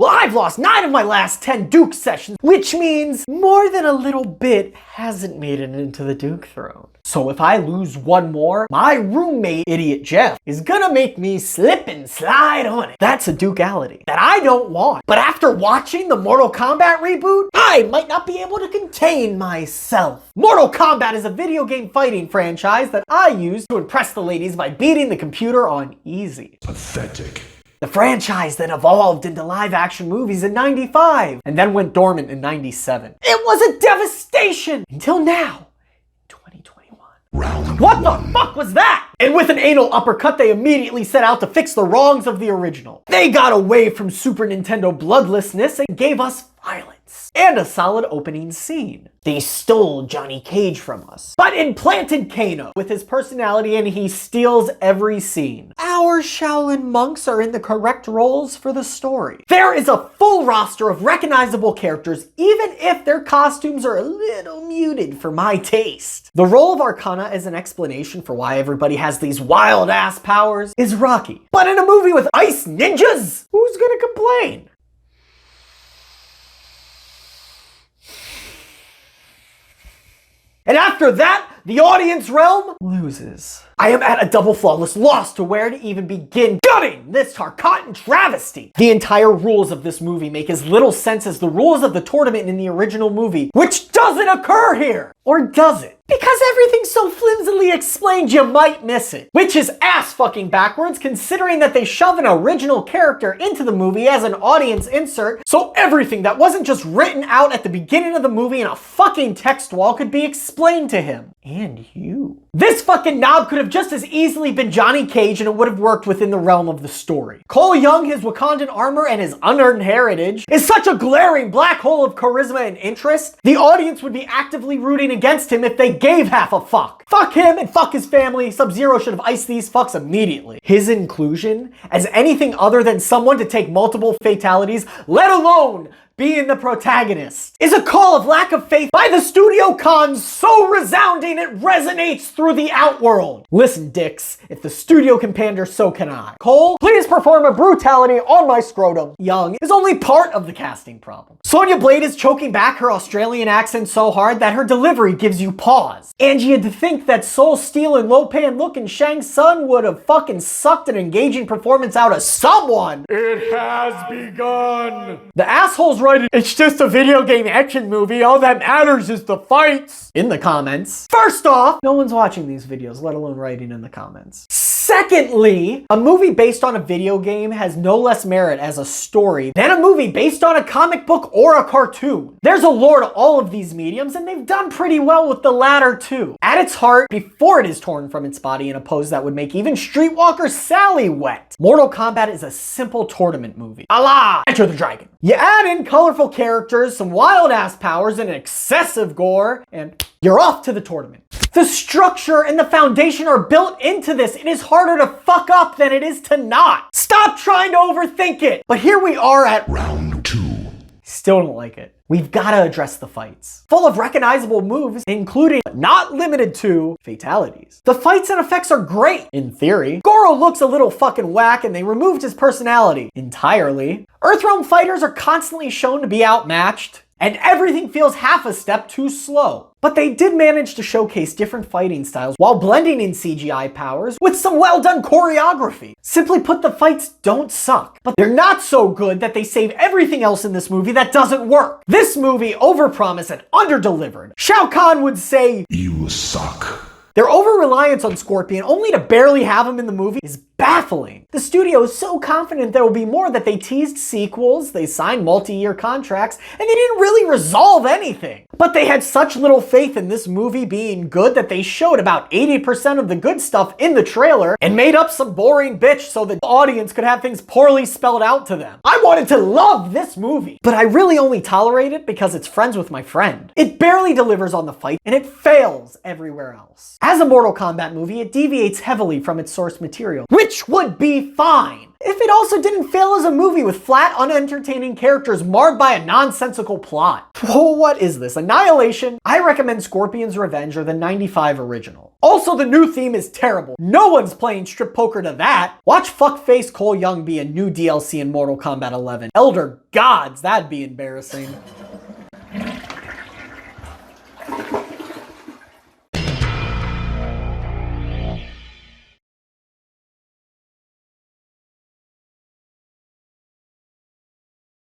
Well, I've lost 9 of my last 10 Duke sessions, which means more than a little bit hasn't made it into the Duke throne. So if I lose one more, my roommate, Idiot Jeff, is gonna make me slip and slide on it. That's a ducality that I don't want. But after watching the Mortal Kombat reboot, I might not be able to contain myself. Mortal Kombat is a video game fighting franchise that I use to impress the ladies by beating the computer on easy. Pathetic. The franchise that evolved into live action movies in '95 and then went dormant in '97. It was a devastation until now, 2021. What the fuck was that? And with an anal uppercut, they immediately set out to fix the wrongs of the original. They got away from Super Nintendo bloodlessness and gave us violence and a solid opening scene. They stole Johnny Cage from us, but implanted Kano with his personality, and he steals every scene. Our Shaolin monks are in the correct roles for the story. There is a full roster of recognizable characters, even if their costumes are a little muted for my taste. The role of Arcana as an explanation for why everybody has these wild ass powers is Rocky. But in a movie with ice ninjas, who's gonna complain? And after that, the audience realm loses. I am at a double flawless loss to where to even begin gutting this Tarkatan travesty. The entire rules of this movie make as little sense as the rules of the tournament in the original movie, which doesn't occur here. Or does it? Because everything's so flimsily explained, you might miss it. Which is ass fucking backwards, considering that they shove an original character into the movie as an audience insert, so everything that wasn't just written out at the beginning of the movie in a fucking text wall could be explained to him. And you. This fucking knob could have just as easily been Johnny Cage, and it would have worked within the realm of the story. Cole Young, his Wakandan armor, and his unearned heritage is such a glaring black hole of charisma and interest, the audience would be actively rooting against him if they gave half a fuck. Fuck him and fuck his family. Sub-Zero should have iced these fucks immediately. His inclusion as anything other than someone to take multiple fatalities, let alone being the protagonist, is a call of lack of faith by the studio cons so resounding it resonates through the outworld. Listen, dicks, if the studio can pander, so can I. Cole, please perform a brutality on my scrotum. Young is only part of the casting problem. Sonya Blade is choking back her Australian accent so hard that her delivery gives you pause. And you had to think that Soul Steel and Lopan looking Shang Tsung would have fucking sucked an engaging performance out of someone. It has begun. The assholes write, it's just a video game action movie, all that matters is the fights, in the comments. First off, no one's watching these videos, let alone writing in the comments. Secondly, a movie based on a video game has no less merit as a story than a movie based on a comic book or a cartoon. There's a lore to all of these mediums, and they've done pretty well with the latter too. At its heart, before it is torn from its body in a pose that would make even Streetwalker Sally wet, Mortal Kombat is a simple tournament movie. Allah, Enter the Dragon. You add in colorful characters, some wild ass powers, and excessive gore, and you're off to the tournament. The structure and the foundation are built into this. It is harder to fuck up than it is to not. Stop trying to overthink it. But here we are at Round 2. Still don't like it. We've got to address the fights. Full of recognizable moves, including, but not limited to, fatalities. The fights and effects are great, in theory. Goro looks a little fucking whack, and they removed his personality entirely. Earthrealm fighters are constantly shown to be outmatched, and everything feels half a step too slow. But they did manage to showcase different fighting styles while blending in CGI powers with some well done choreography. Simply put, the fights don't suck, but they're not so good that they save everything else in this movie that doesn't work. This movie overpromised and underdelivered. Shao Kahn would say, "You suck." Their over-reliance on Scorpion only to barely have him in the movie is baffling. The studio is so confident there will be more that they teased sequels, they signed multi-year contracts, and they didn't really resolve anything. But they had such little faith in this movie being good that they showed about 80% of the good stuff in the trailer and made up some boring bitch so the audience could have things poorly spelled out to them. I wanted to love this movie, but I really only tolerate it because it's friends with my friend. It barely delivers on the fight, and it fails everywhere else. As a Mortal Kombat movie, it deviates heavily from its source material, which would be fine if it also didn't fail as a movie with flat, unentertaining characters marred by a nonsensical plot. What is this, Annihilation? I recommend Scorpion's Revenge or the '95 original. Also, the new theme is terrible. No one's playing strip poker to that. Watch fuckface Cole Young be a new DLC in Mortal Kombat 11. Elder gods, that'd be embarrassing.